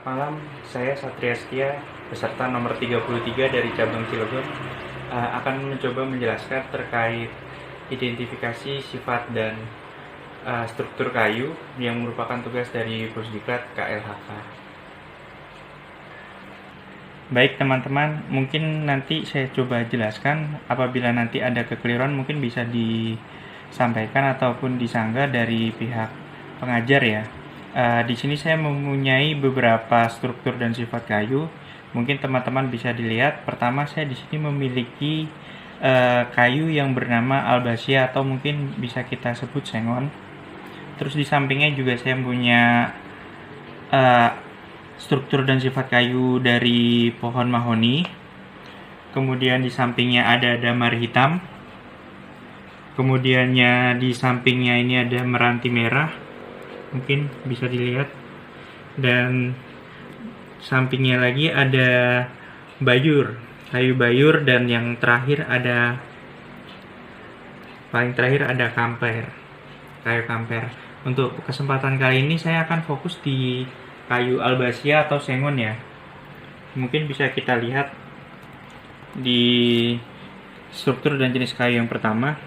Selamat malam, saya Satria Setia, peserta nomor 33 dari cabang Cilegon, akan mencoba menjelaskan terkait identifikasi sifat dan struktur kayu yang merupakan tugas dari Pusdiklat KLHK. Baik teman-teman, mungkin nanti saya coba jelaskan. Apabila nanti ada kekeliruan mungkin bisa disampaikan ataupun disanggah dari pihak pengajar ya. Di sini saya mempunyai beberapa struktur dan sifat kayu. Mungkin teman-teman bisa dilihat. Pertama, saya di sini memiliki kayu yang bernama albazia atau mungkin bisa kita sebut sengon. Terus di sampingnya juga saya punya struktur dan sifat kayu dari pohon mahoni. Kemudian di sampingnya ada damar hitam. Kemudiannya di sampingnya ini ada meranti merah. Mungkin bisa dilihat, dan sampingnya lagi ada bayur, kayu bayur, dan yang terakhir paling terakhir ada kamper, kayu kamper. Untuk kesempatan kali ini saya akan fokus di kayu albazia atau sengon ya. Mungkin bisa kita lihat di struktur dan jenis kayu yang pertama.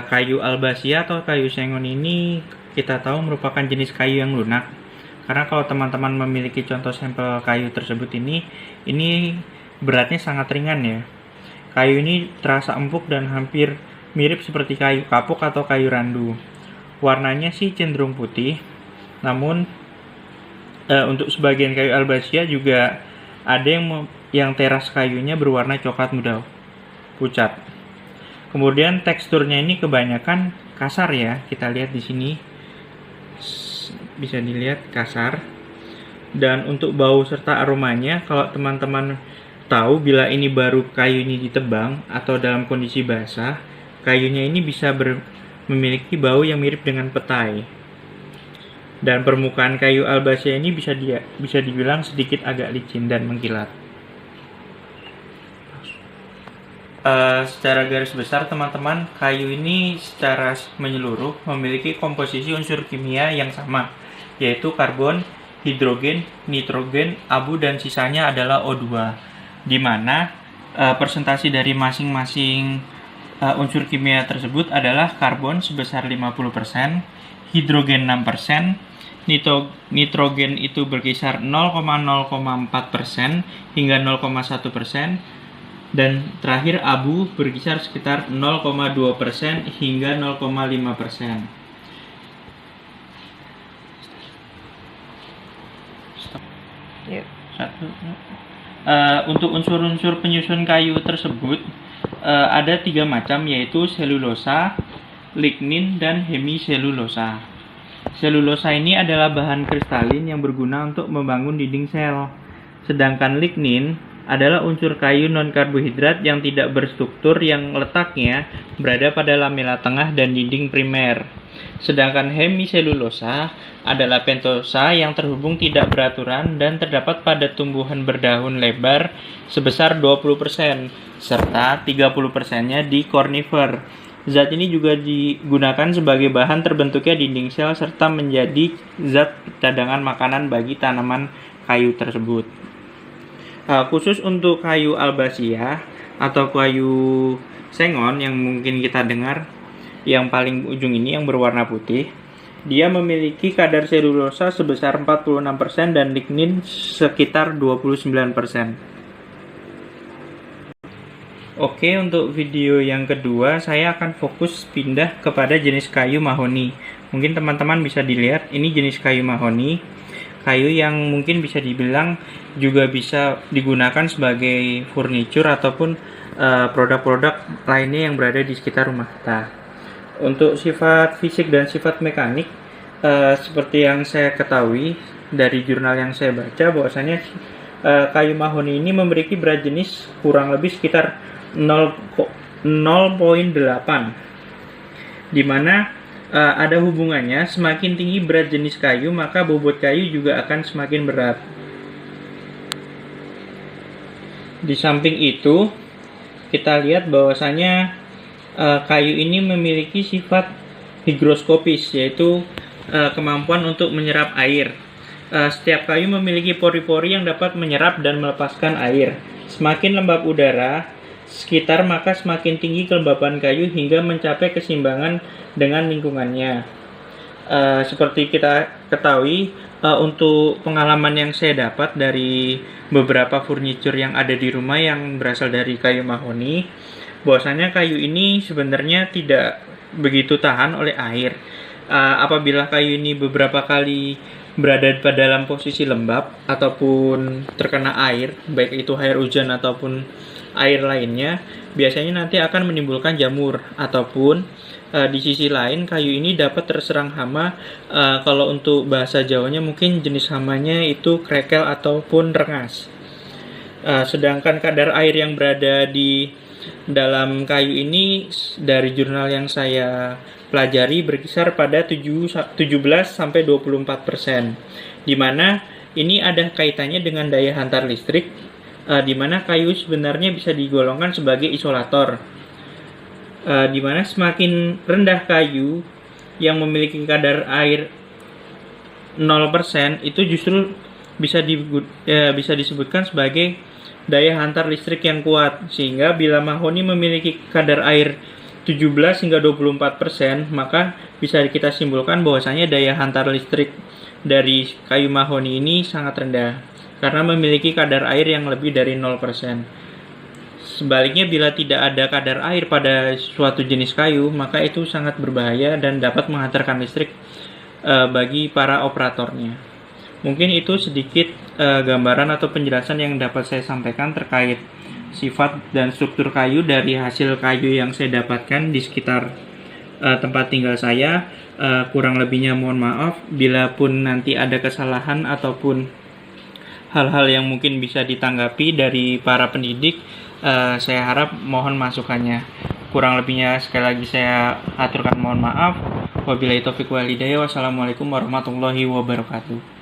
Kayu albazia atau kayu sengon ini kita tahu merupakan jenis kayu yang lunak. Karena kalau teman-teman memiliki contoh sampel kayu tersebut ini beratnya sangat ringan ya. Kayu ini terasa empuk dan hampir mirip seperti kayu kapuk atau kayu randu. Warnanya sih cenderung putih. Namun untuk sebagian kayu albazia juga ada yang teras kayunya berwarna coklat muda pucat. Kemudian teksturnya ini kebanyakan kasar ya. Kita lihat di sini. Bisa dilihat kasar. Dan untuk bau serta aromanya, kalau teman-teman tahu bila ini baru kayu ini ditebang atau dalam kondisi basah, kayunya ini bisa memiliki bau yang mirip dengan petai. Dan permukaan kayu albazia ini bisa dibilang sedikit agak licin dan mengkilat. Secara garis besar teman-teman, kayu ini secara menyeluruh memiliki komposisi unsur kimia yang sama, yaitu karbon, hidrogen, nitrogen, abu, dan sisanya adalah O2, di mana persentase dari masing-masing unsur kimia tersebut adalah karbon sebesar 50%, hidrogen 6%, nitrogen itu berkisar 0,04% hingga 0,1%, dan terakhir abu berkisar sekitar 0,2% hingga 0,5%. Untuk unsur-unsur penyusun kayu tersebut ada 3 macam, yaitu selulosa, lignin, dan hemiselulosa. Selulosa ini adalah bahan kristalin yang berguna untuk membangun dinding sel. Sedangkan lignin adalah unsur kayu non-karbohidrat yang tidak berstruktur yang letaknya berada pada lamela tengah dan dinding primer. Sedangkan hemiselulosa adalah pentosa yang terhubung tidak beraturan dan terdapat pada tumbuhan berdaun lebar sebesar 20%, serta 30%-nya di cornifer. Zat ini juga digunakan sebagai bahan terbentuknya dinding sel serta menjadi zat cadangan makanan bagi tanaman kayu tersebut. Khusus untuk kayu albazia atau kayu sengon yang mungkin kita dengar, yang paling ujung ini yang berwarna putih, dia memiliki kadar selulosa sebesar 46% dan lignin sekitar 29%. Oke, untuk video yang kedua saya akan fokus pindah kepada jenis kayu mahoni. Mungkin teman-teman bisa dilihat, ini jenis kayu mahoni. Kayu yang mungkin bisa dibilang juga bisa digunakan sebagai furniture ataupun produk-produk lainnya yang berada di sekitar rumah kita. Untuk sifat fisik dan sifat mekanik, seperti yang saya ketahui dari jurnal yang saya baca, bahwasanya kayu mahoni ini memiliki berat jenis kurang lebih sekitar 0,8, di mana ada hubungannya, semakin tinggi berat jenis kayu maka bobot kayu juga akan semakin berat. Di samping itu kita lihat bahwasanya kayu ini memiliki sifat higroskopis, yaitu kemampuan untuk menyerap air. Setiap kayu memiliki pori-pori yang dapat menyerap dan melepaskan air. Semakin lembab udara sekitar, maka semakin tinggi kelembaban kayu hingga mencapai keseimbangan dengan lingkungannya. Seperti kita ketahui, untuk pengalaman yang saya dapat dari beberapa furniture yang ada di rumah yang berasal dari kayu mahoni, bahwasanya kayu ini sebenarnya tidak begitu tahan oleh air. Apabila kayu ini beberapa kali berada pada dalam posisi lembab ataupun terkena air, baik itu air hujan ataupun air lainnya, biasanya nanti akan menimbulkan jamur ataupun di sisi lain kayu ini dapat terserang hama. Kalau untuk bahasa Jawanya mungkin jenis hamanya itu krekel ataupun rengas. Sedangkan kadar air yang berada di dalam kayu ini dari jurnal yang saya pelajari berkisar pada 17 sampai 24%. Di mana ini ada kaitannya dengan daya hantar listrik, di mana kayu sebenarnya bisa digolongkan sebagai isolator. Di mana semakin rendah kayu yang memiliki kadar air 0% itu justru bisa disebutkan sebagai daya hantar listrik yang kuat. Sehingga bila mahoni memiliki kadar air 17 hingga 24%, maka bisa kita simpulkan bahwasanya daya hantar listrik dari kayu mahoni ini sangat rendah karena memiliki kadar air yang lebih dari 0%. Sebaliknya, bila tidak ada kadar air pada suatu jenis kayu, maka itu sangat berbahaya dan dapat menghantarkan listrik bagi para operatornya. Mungkin itu sedikit gambaran atau penjelasan yang dapat saya sampaikan terkait sifat dan struktur kayu dari hasil kayu yang saya dapatkan di sekitar tempat tinggal saya. Kurang lebihnya mohon maaf. Bila pun nanti ada kesalahan ataupun hal-hal yang mungkin bisa ditanggapi dari para pendidik, saya harap mohon masukannya. Kurang lebihnya sekali lagi saya aturkan mohon maaf. Wabillahi taufiq wal hidayah. Wassalamualaikum warahmatullahi wabarakatuh.